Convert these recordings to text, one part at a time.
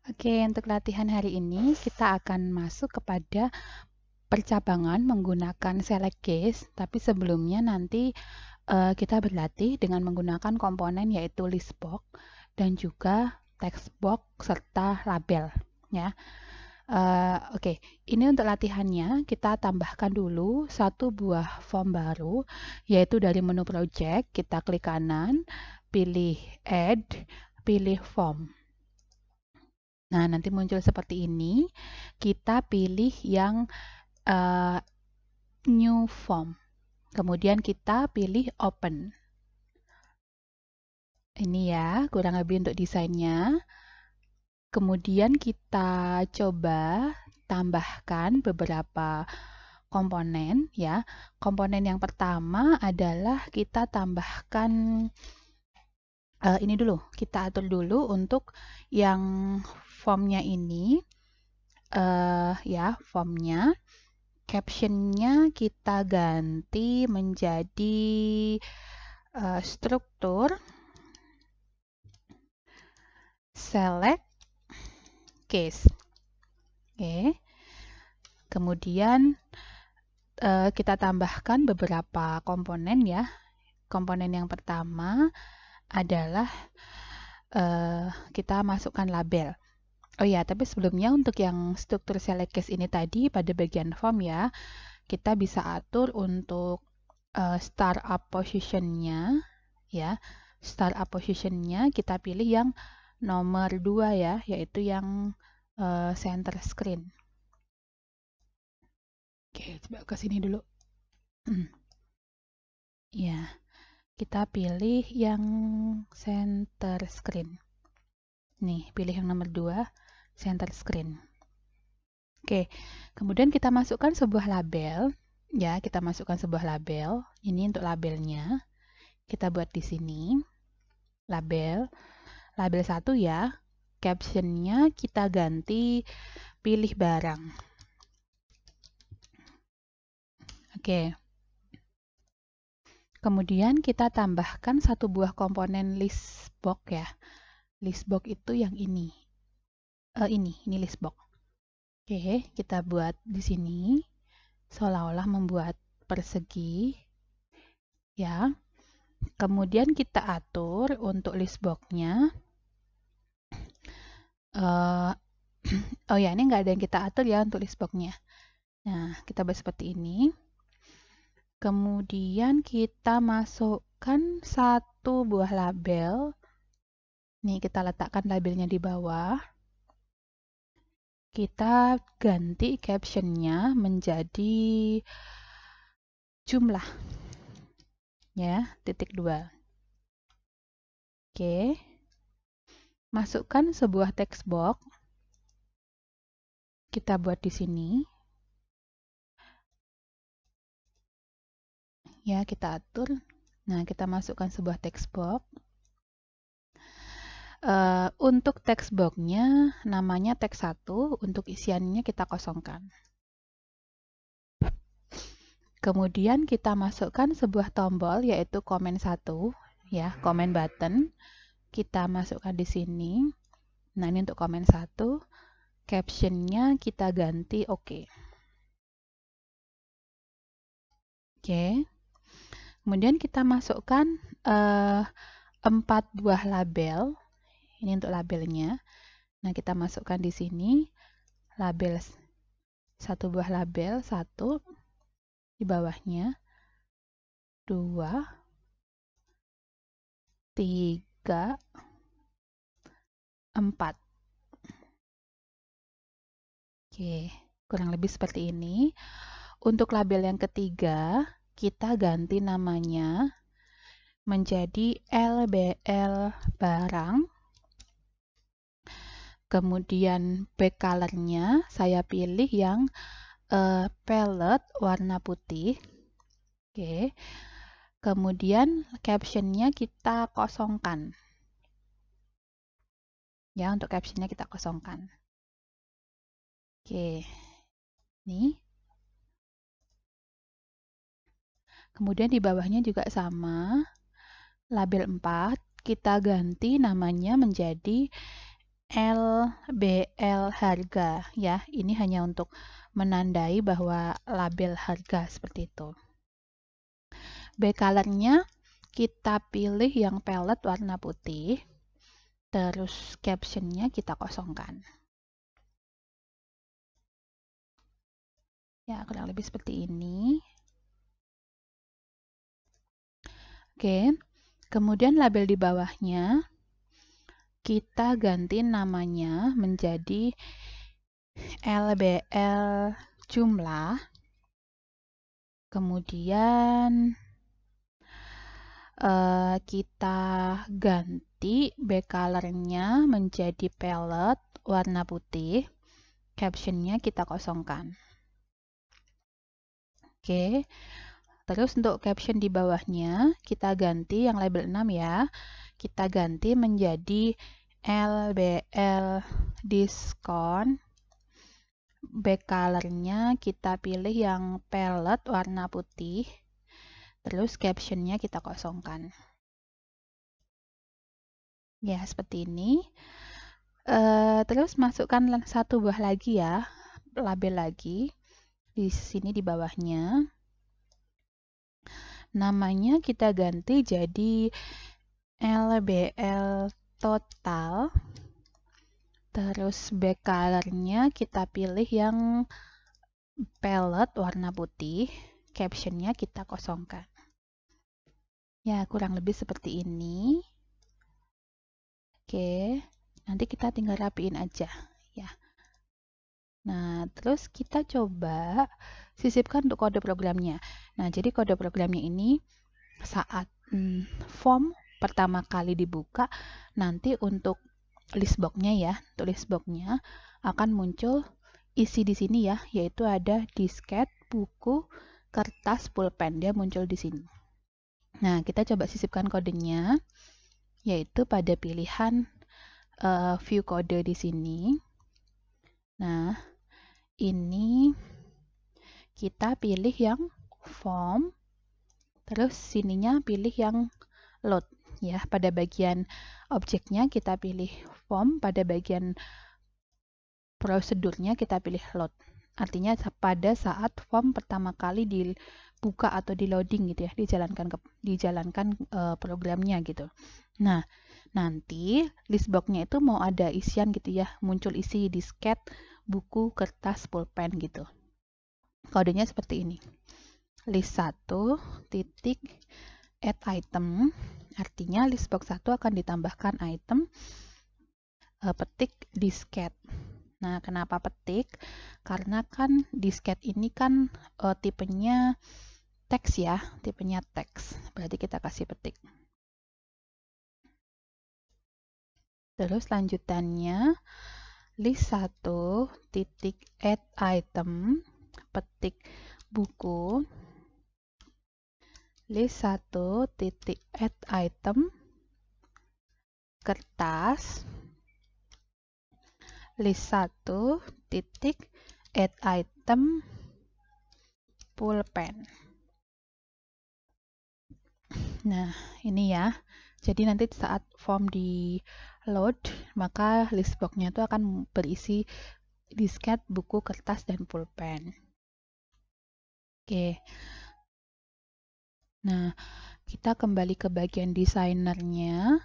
Oke, untuk latihan hari ini kita akan masuk kepada percabangan menggunakan select case, tapi sebelumnya nanti kita berlatih dengan menggunakan komponen yaitu list box dan juga text box serta label ya. Oke, ini untuk latihannya kita tambahkan dulu satu buah form baru yaitu dari menu project kita klik kanan, pilih add, pilih form. Nah, nanti muncul seperti ini. Kita pilih yang new form. Kemudian kita pilih open. Ini ya, kurang lebih untuk desainnya. Kemudian kita coba tambahkan beberapa komponen ya. Komponen yang pertama adalah kita tambahkan ini dulu. Kita atur dulu untuk yang formnya ini. Ya, formnya. Captionnya kita ganti menjadi struktur select case. Oke. Kemudian kita tambahkan beberapa komponen ya. Komponen yang pertama adalah kita masukkan label. Oh ya, tapi sebelumnya untuk yang struktur select case ini tadi pada bagian form ya, kita bisa atur untuk start up positionnya ya. Start up positionnya kita pilih yang nomor 2 ya, yaitu yang center screen. Oke, coba ke sini dulu. Ya, kita pilih yang center screen. Nih, pilih yang nomor 2, center screen. Oke, kemudian kita masukkan sebuah label. Ya, kita masukkan sebuah label. Ini untuk labelnya. Kita buat di sini. Label 1 ya. Captionnya kita ganti pilih barang. Oke. Kemudian kita tambahkan satu buah komponen list box ya. List box itu yang ini. Ini list box. Oke, kita buat di sini seolah-olah membuat persegi ya. Kemudian kita atur untuk list box-nya. Oh ya, ini nggak ada yang kita atur ya untuk list box-nya. Nah, kita buat seperti ini. Kemudian kita masukkan satu buah label. Nih, kita letakkan labelnya di bawah. Kita ganti captionnya menjadi jumlah. Ya, titik 2. Oke. Masukkan sebuah text box. Kita buat di sini. Ya, kita atur. Nah, kita masukkan sebuah text box. Untuk text box-nya namanya teks 1, untuk isiannya kita kosongkan. Kemudian kita masukkan sebuah tombol yaitu comment 1 ya, comment button. Kita masukkan di sini. Nah, ini untuk comment 1. Captionnya kita ganti oke. Oke. Kemudian kita masukkan 4 buah label. Ini untuk labelnya. Nah, kita masukkan di sini label satu buah label 1 di bawahnya 2 3 4. Oke, kurang lebih seperti ini. Untuk label yang ketiga, kita ganti namanya menjadi LBL barang. Kemudian back color-nya saya pilih yang palette warna putih. Oke. Kemudian captionnya kita kosongkan. Ya, untuk captionnya kita kosongkan. Oke. Nih. Kemudian di bawahnya juga sama. Label 4 kita ganti namanya menjadi LBL harga ya. Ini hanya untuk menandai bahwa label harga seperti itu. Backcolornya kita pilih yang palette warna putih. Terus captionnya kita kosongkan. Ya, kurang lebih seperti ini. Oke, kemudian label di bawahnya kita ganti namanya menjadi LBL jumlah. Kemudian kita ganti backcolornya menjadi palette warna putih. Captionnya kita kosongkan. Oke. Terus untuk caption di bawahnya, kita ganti yang label 6 ya. Kita ganti menjadi LBL diskon. Backcolornya kita pilih yang palette warna putih. Terus captionnya kita kosongkan. Ya, seperti ini. Terus masukkan satu buah lagi ya, label lagi. Di sini di bawahnya. Namanya kita ganti jadi LBL total. Terus backcolornya kita pilih yang palette warna putih. Captionnya kita kosongkan. Ya, kurang lebih seperti ini. Oke, nanti kita tinggal rapiin aja ya. Nah, terus kita coba sisipkan untuk kode programnya. Nah, jadi kode programnya ini saat form pertama kali dibuka, nanti untuk listbox-nya ya, untuk listbox-nya akan muncul isi di sini ya, yaitu ada disket, buku, kertas, pulpen, dia muncul di sini. Nah, kita coba sisipkan kodenya, yaitu pada pilihan view kode di sini. Nah, ini kita pilih yang form, terus sininya pilih yang load ya. Pada bagian objeknya kita pilih form, pada bagian prosedurnya kita pilih load. Artinya pada saat form pertama kali dibuka atau di loading gitu ya, dijalankan programnya gitu. Nah, nanti listbox-nya itu mau ada isian gitu ya, muncul isi disket, buku, kertas, pulpen gitu. Kodenya seperti ini. List 1 titik add item, artinya listbox 1 akan ditambahkan item petik disket. Nah, kenapa petik? Karena kan disket ini kan tipenya teks ya, tipenya teks. Berarti kita kasih petik. Terus lanjutannya list 1 titik add item petik buku, list 1 titik add item kertas, list 1 titik add item pulpen. Nah, ini ya. Jadi nanti saat form di load, maka listbox-nya itu akan berisi disket, buku, kertas, dan pulpen. Oke. Nah, kita kembali ke bagian desainernya.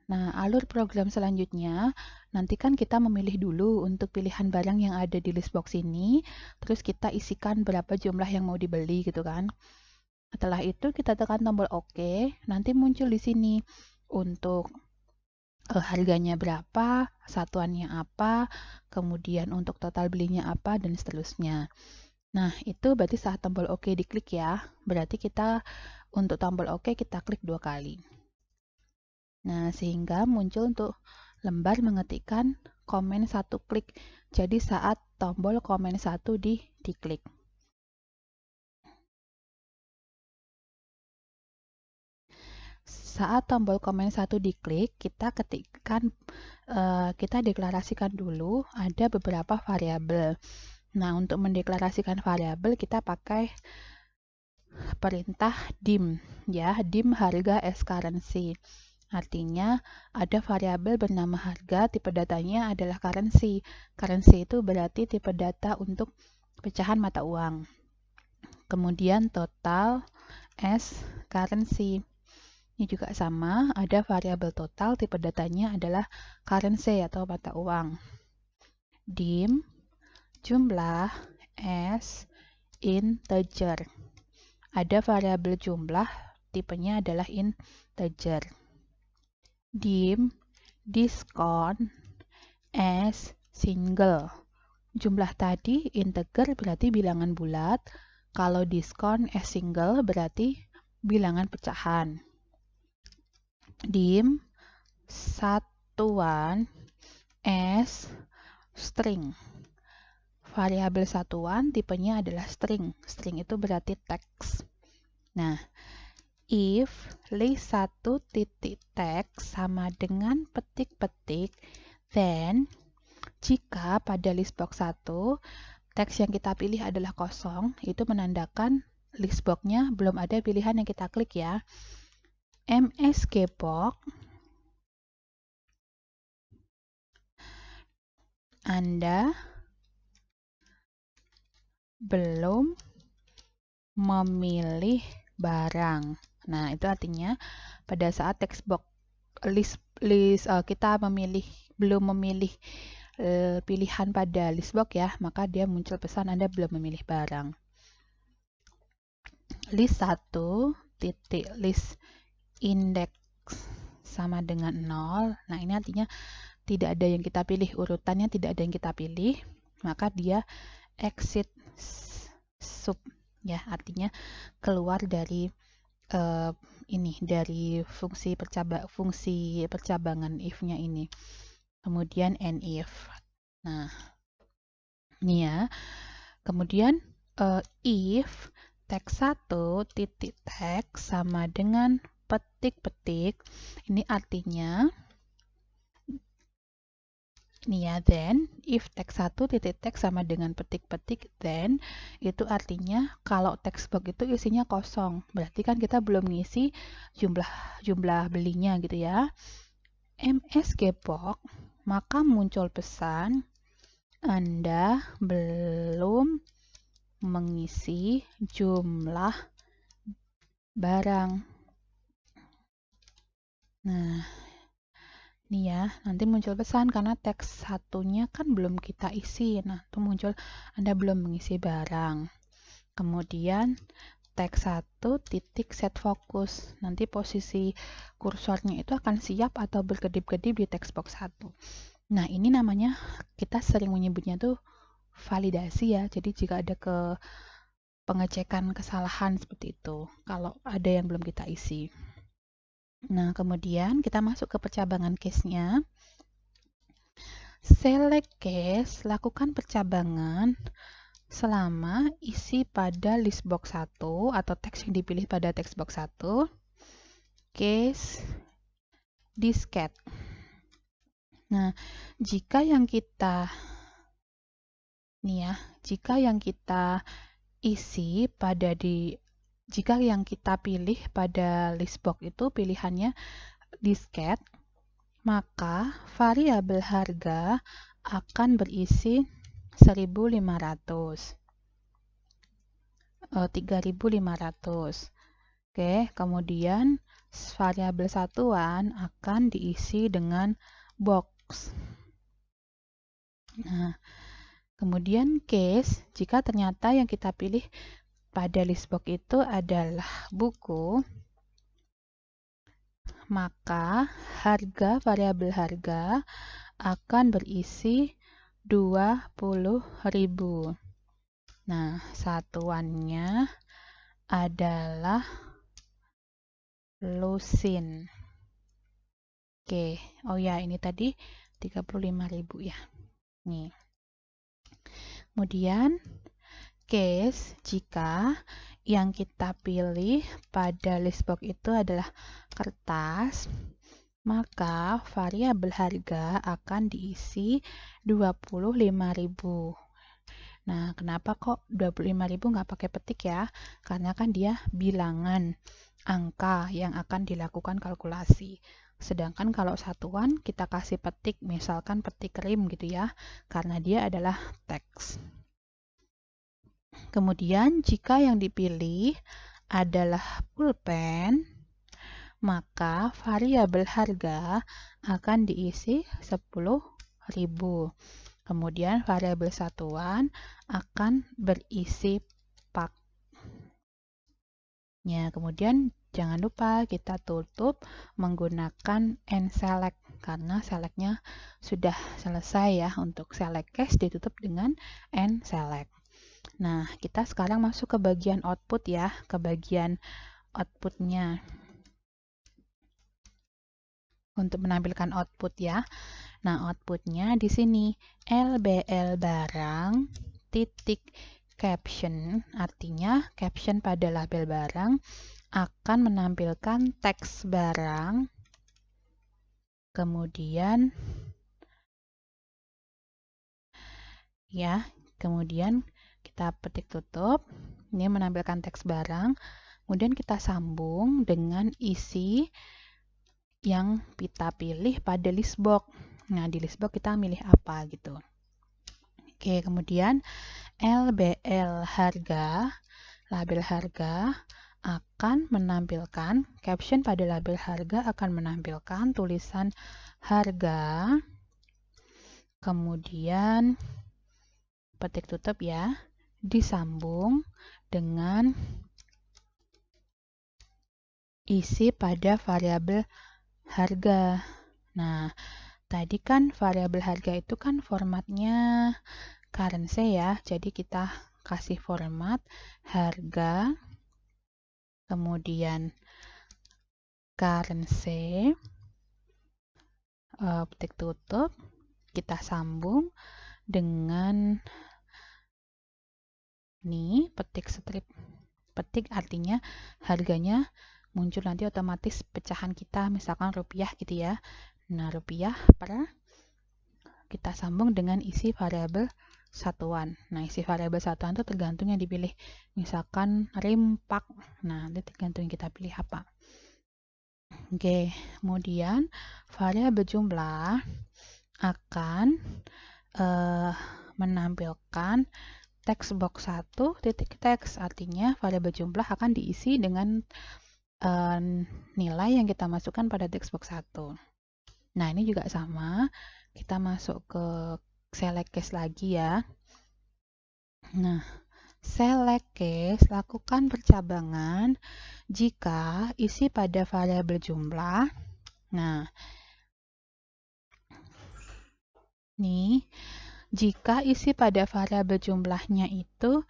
Nah, alur program selanjutnya, nanti kan kita memilih dulu untuk pilihan barang yang ada di listbox ini, terus kita isikan berapa jumlah yang mau dibeli gitu kan. Setelah itu kita tekan tombol OK, nanti muncul di sini untuk harganya berapa, satuannya apa, kemudian untuk total belinya apa, dan seterusnya. Nah, itu berarti saat tombol OK diklik ya, berarti kita untuk tombol OK kita klik 2 kali. Nah, sehingga muncul untuk lembar mengetikkan komen 1 klik. Jadi saat tombol komen 1 diklik. Saat tombol komen 1 diklik, kita ketikkan, kita deklarasikan dulu ada beberapa variabel. Nah, untuk mendeklarasikan variabel kita pakai perintah dim ya, dim harga as currency. Artinya ada variabel bernama harga, tipe datanya adalah currency. Currency itu berarti tipe data untuk pecahan mata uang. Kemudian total as currency. Ini juga sama, ada variabel total, tipe datanya adalah currency atau mata uang. Dim, jumlah as integer. Ada variabel jumlah, tipenya adalah integer. Dim, diskon as single. Jumlah tadi integer berarti bilangan bulat, kalau diskon as single berarti bilangan pecahan. Dim, satuan as string. Variabel satuan tipenya adalah string. String itu berarti teks. Nah, if list1.text sama dengan petik-petik, then jika pada list box 1 teks yang kita pilih adalah kosong, itu menandakan list box-nya belum ada pilihan yang kita klik ya. MSG box Anda belum memilih barang. Nah, itu artinya pada saat text box kita belum memilih pilihan pada list box ya, maka dia muncul pesan Anda belum memilih barang. List 1 titik list index sama dengan 0. Nah, ini artinya tidak ada yang kita pilih, urutannya tidak ada yang kita pilih, maka dia exit sub ya, artinya keluar dari dari fungsi percabangan if-nya ini. Kemudian end if. Nah, ini ya. Kemudian if teks 1 titik teks sama dengan petik-petik, ini artinya ini ya, then if teks 1 titik teks sama dengan petik-petik, then itu artinya kalau text box itu isinya kosong, berarti kan kita belum ngisi jumlah belinya gitu ya. MSG box, maka muncul pesan Anda belum mengisi jumlah barang. Nah, ini ya, nanti muncul pesan karena teks satunya kan belum kita isi. Nah, itu muncul Anda belum mengisi barang. Kemudian teks 1 titik set fokus. Nanti posisi kursornya itu akan siap atau berkedip-kedip di text box 1. Nah, ini namanya kita sering menyebutnya tuh validasi ya. Jadi jika ada pengecekan kesalahan seperti itu, kalau ada yang belum kita isi. Nah, kemudian kita masuk ke percabangan case-nya. Select case, lakukan percabangan selama isi pada list box 1 atau teks yang dipilih pada text box 1. Case disket. Nah, jika yang kita isi pada jika yang kita pilih pada list box itu pilihannya disket, maka variabel harga akan berisi 3.500. Oke, kemudian variabel satuan akan diisi dengan box. Nah, kemudian case, jika ternyata yang kita pilih pada list box itu adalah buku, maka variabel harga akan berisi 20.000. Nah, satuannya adalah lusin. Oke, oh ya, ini tadi 35.000 ya. Nih. Kemudian case jika yang kita pilih pada list box itu adalah kertas, maka variabel harga akan diisi 25.000. Nah, kenapa kok 25.000 nggak pakai petik ya? Karena kan dia bilangan angka yang akan dilakukan kalkulasi. Sedangkan kalau satuan kita kasih petik, misalkan petik rim gitu ya, karena dia adalah teks. Kemudian jika yang dipilih adalah pulpen, maka variabel harga akan diisi 10.000. Kemudian variabel satuan akan berisi pak. Ya, kemudian jangan lupa kita tutup menggunakan nSelect karena selectnya sudah selesai ya. Untuk select case ditutup dengan nSelect. Nah, kita sekarang masuk ke bagian output ya, ke bagian outputnya. Untuk menampilkan output ya. Nah, outputnya di sini LBL barang titik caption, artinya caption pada label barang akan menampilkan teks barang, kemudian kita petik tutup, ini menampilkan teks barang, kemudian kita sambung dengan isi yang kita pilih pada list box. Nah, di list box kita milih apa gitu. Oke, kemudian LBL harga, label harga akan menampilkan, caption pada label harga akan menampilkan tulisan harga, kemudian petik tutup ya, disambung dengan isi pada variabel harga. Nah, tadi kan variabel harga itu kan formatnya currency ya, jadi kita kasih format harga, kemudian currency, petik tutup, kita sambung dengan ini petik strip. Petik artinya harganya muncul nanti otomatis pecahan kita, misalkan rupiah gitu ya. Nah, rupiah per kita sambung dengan isi variabel satuan. Nah, isi variabel satuan itu tergantung yang dipilih. Misalkan rim pak. Nah, nanti tergantung yang kita pilih apa. Oke, kemudian variabel jumlah akan menampilkan text box 1 titik teks, artinya variabel jumlah akan diisi dengan nilai yang kita masukkan pada text box 1. Nah, ini juga sama. Kita masuk ke select case lagi ya. Nah, select case lakukan percabangan jika isi pada variabel jumlah. Nah, nih, jika isi pada variabel jumlahnya itu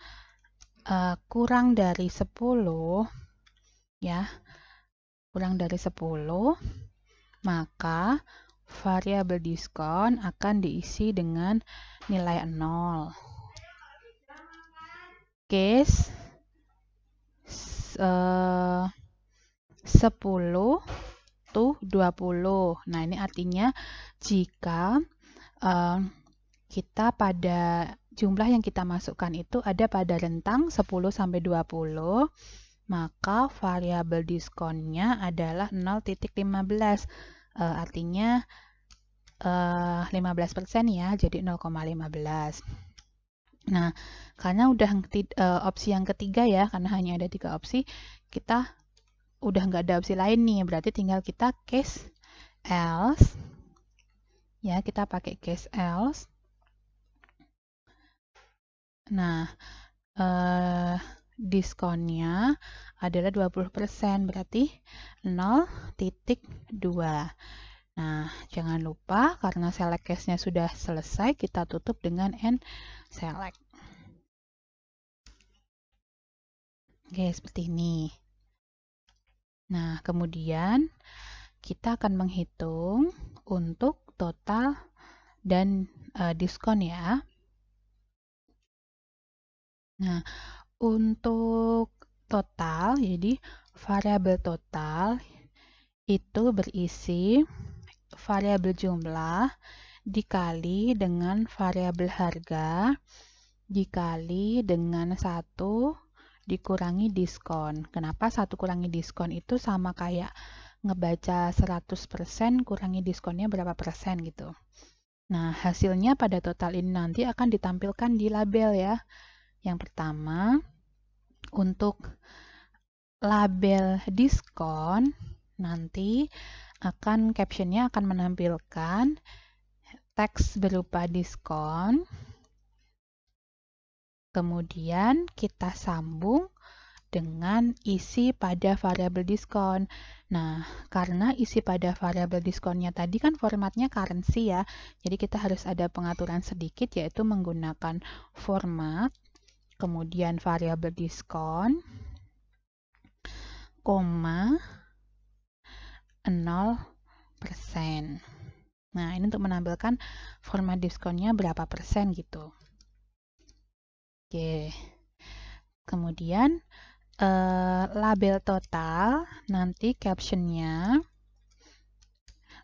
kurang dari 10 ya, kurang dari 10, maka variabel diskon akan diisi dengan nilai 0. Case 10 to 20. Nah, ini artinya jika kita pada jumlah yang kita masukkan itu ada pada rentang 10 sampai 20, maka variabel diskonnya adalah 0,15. Artinya 15% ya, jadi 0,15. Nah, karena udah opsi yang ketiga ya, karena hanya ada 3 opsi, kita udah nggak ada opsi lain nih, berarti tinggal kita case else. Ya, kita pakai case else. Nah, diskonnya adalah 20%, berarti 0,2. Nah, jangan lupa karena select case-nya sudah selesai, kita tutup dengan nSelect. Oke, seperti ini. Nah, kemudian kita akan menghitung untuk total dan diskon ya. Nah, untuk total, jadi variabel total itu berisi variabel jumlah dikali dengan variabel harga dikali dengan 1 dikurangi diskon. Kenapa 1 kurangi diskon itu sama kayak ngebaca 100%, kurangi diskonnya berapa persen gitu. Nah, hasilnya pada total ini nanti akan ditampilkan di label ya. Yang pertama, untuk label diskon, nanti captionnya akan menampilkan teks berupa diskon. Kemudian kita sambung dengan isi pada variabel diskon. Nah, karena isi pada variabel diskonnya tadi kan formatnya currency ya, jadi kita harus ada pengaturan sedikit, yaitu menggunakan format, kemudian variabel diskon, koma, 0%. Nah, ini untuk menampilkan format diskonnya berapa persen gitu. Oke. Kemudian label total, nanti captionnya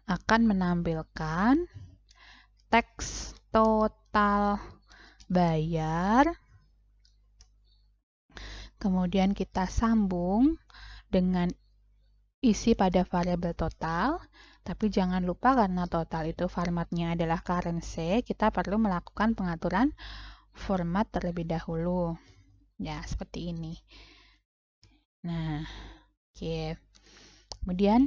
akan menampilkan teks total bayar, kemudian kita sambung dengan isi pada variabel total, tapi jangan lupa karena total itu formatnya adalah currency, kita perlu melakukan pengaturan format terlebih dahulu. Ya, seperti ini. Nah, oke. Kemudian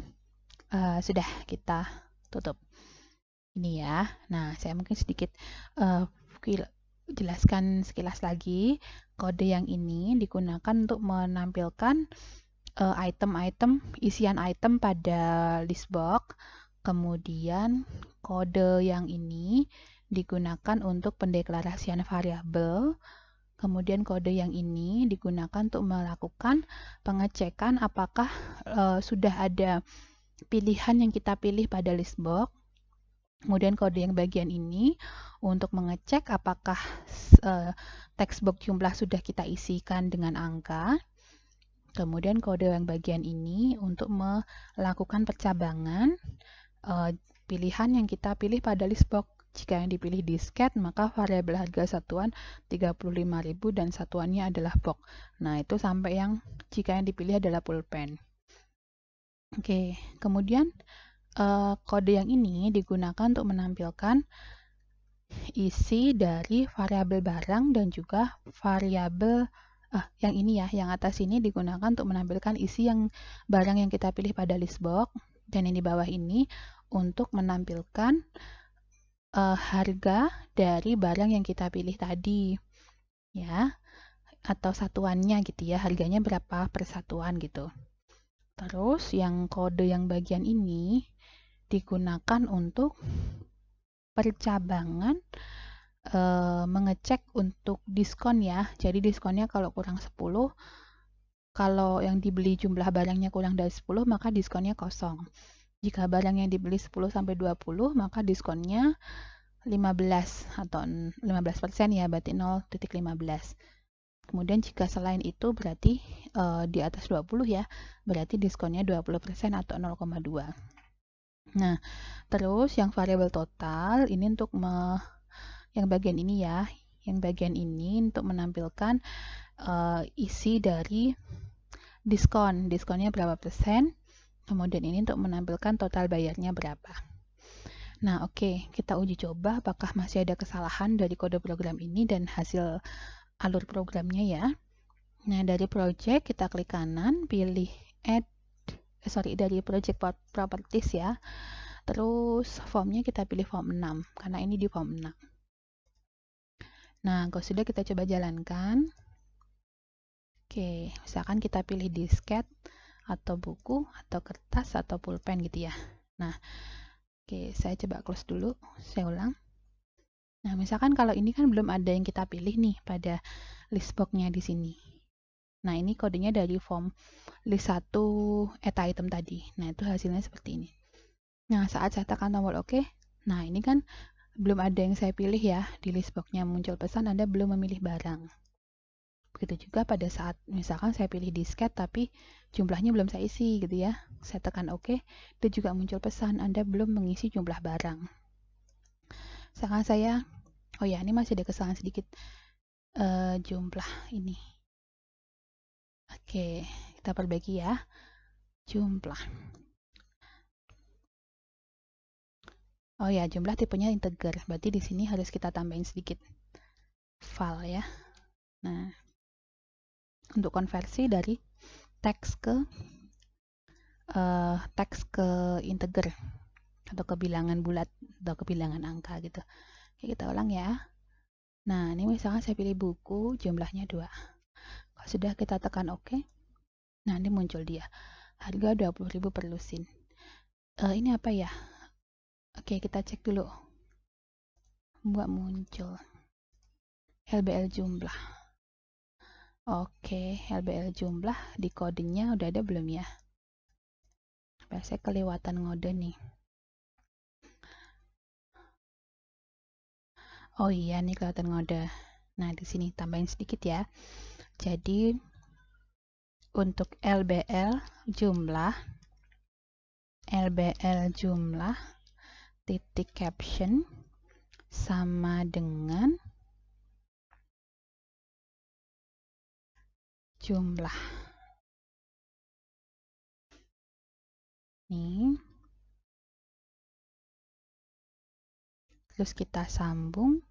sudah kita tutup. Ini ya. Nah, saya mungkin sedikit jelaskan sekilas lagi. Kode yang ini digunakan untuk menampilkan isian item pada list box. Kemudian kode yang ini digunakan untuk pendeklarasian variabel. Kemudian kode yang ini digunakan untuk melakukan pengecekan apakah sudah ada pilihan yang kita pilih pada list box. Kemudian kode yang bagian ini untuk mengecek apakah text box jumlah sudah kita isikan dengan angka. Kemudian kode yang bagian ini untuk melakukan percabangan pilihan yang kita pilih pada list box. Jika yang dipilih disket, maka variabel harga satuan 35.000 dan satuannya adalah box. Nah, itu sampai yang jika yang dipilih adalah pulpen. Oke, kemudian kode yang ini digunakan untuk menampilkan isi dari variabel barang dan juga variabel yang ini ya, yang atas ini digunakan untuk menampilkan isi yang barang yang kita pilih pada list box, dan yang di bawah ini untuk menampilkan harga dari barang yang kita pilih tadi ya, atau satuannya gitu ya, harganya berapa per satuan gitu. Terus yang kode yang bagian ini digunakan untuk percabangan mengecek untuk diskon ya. Jadi diskonnya kalau kurang 10, kalau yang dibeli jumlah barangnya kurang dari 10, maka diskonnya kosong. Jika barang yang dibeli 10 sampai 20, maka diskonnya 15 atau 15% ya, berarti 0,15. Kemudian jika selain itu berarti di atas 20 ya, berarti diskonnya 20% atau 0,2. Nah, terus yang variabel total ini untuk yang bagian ini ya, yang bagian ini untuk menampilkan isi dari diskon, diskonnya berapa persen, kemudian ini untuk menampilkan total bayarnya berapa. Nah, oke, kita uji coba apakah masih ada kesalahan dari kode program ini dan hasil alur programnya ya. Nah, dari project kita klik kanan, pilih dari project properties ya. Terus formnya kita pilih form 6, karena ini di form 6. Nah, kalau sudah kita coba jalankan. Oke, misalkan kita pilih disket, atau buku, atau kertas, atau pulpen gitu ya. Nah, oke, saya coba close dulu, saya ulang. Nah, misalkan kalau ini kan belum ada yang kita pilih nih pada list box-nya di sini. Nah, ini kodenya dari form list 1 item tadi. Nah, itu hasilnya seperti ini. Nah, saat saya tekan tombol OK, nah ini kan belum ada yang saya pilih ya. Di list box-nya muncul pesan Anda belum memilih barang. Begitu juga pada saat misalkan saya pilih disket tapi jumlahnya belum saya isi gitu ya. Saya tekan OK, itu juga muncul pesan Anda belum mengisi jumlah barang. Misalkan saya, oh ya ini masih ada kesalahan sedikit jumlah ini. Oke, kita perbaiki ya. Jumlah. Oh ya, jumlah tipenya integer. Berarti di sini harus kita tambahin sedikit val ya. Nah, untuk konversi dari teks ke integer atau ke bilangan bulat atau ke bilangan angka gitu. Oke, kita ulang ya. Nah, ini misalkan saya pilih buku, jumlahnya 2. Kalau sudah kita tekan OK, nah ini muncul dia. Harga 20.000 per lusin. Ini apa ya? Oke, kita cek dulu. Nggak muncul. LBL jumlah. Oke, LBL jumlah di kodenya udah ada belum ya? Saya kelewatan ngode nih. Oh iya, nih kelihatan ngode. Nah, di sini tambahin sedikit ya. Jadi, untuk LBL jumlah titik caption sama dengan jumlah. Nih. Terus kita sambung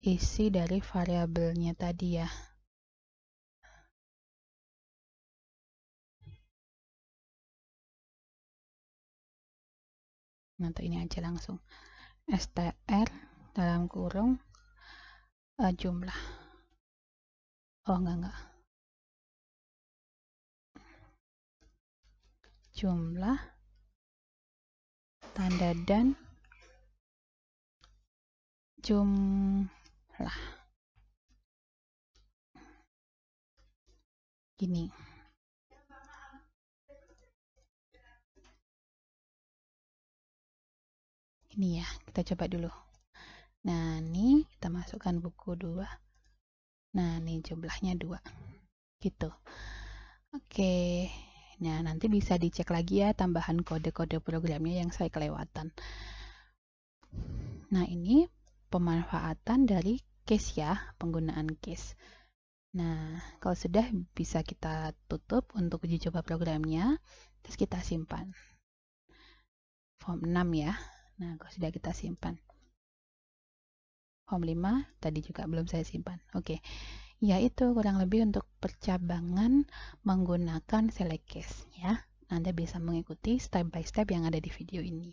isi dari variabelnya tadi ya. Nanti ini aja langsung. str dalam kurung jumlah. Oh, enggak. Jumlah tanda dan jumlah. Gini. Ini ya, kita coba dulu. Nah, ini kita masukkan buku 2. Nah, ini jumlahnya 2. Gitu. Oke. Nah, nanti bisa dicek lagi ya tambahan kode-kode programnya yang saya kelewatan. Nah, ini pemanfaatan dari case ya, penggunaan case. Nah, kalau sudah bisa kita tutup untuk uji coba programnya, terus kita simpan. Form 6 ya. Nah, kalau sudah kita simpan. Form 5 tadi juga belum saya simpan. Oke. Ya, itu kurang lebih untuk percabangan menggunakan select case ya. Anda bisa mengikuti step by step yang ada di video ini.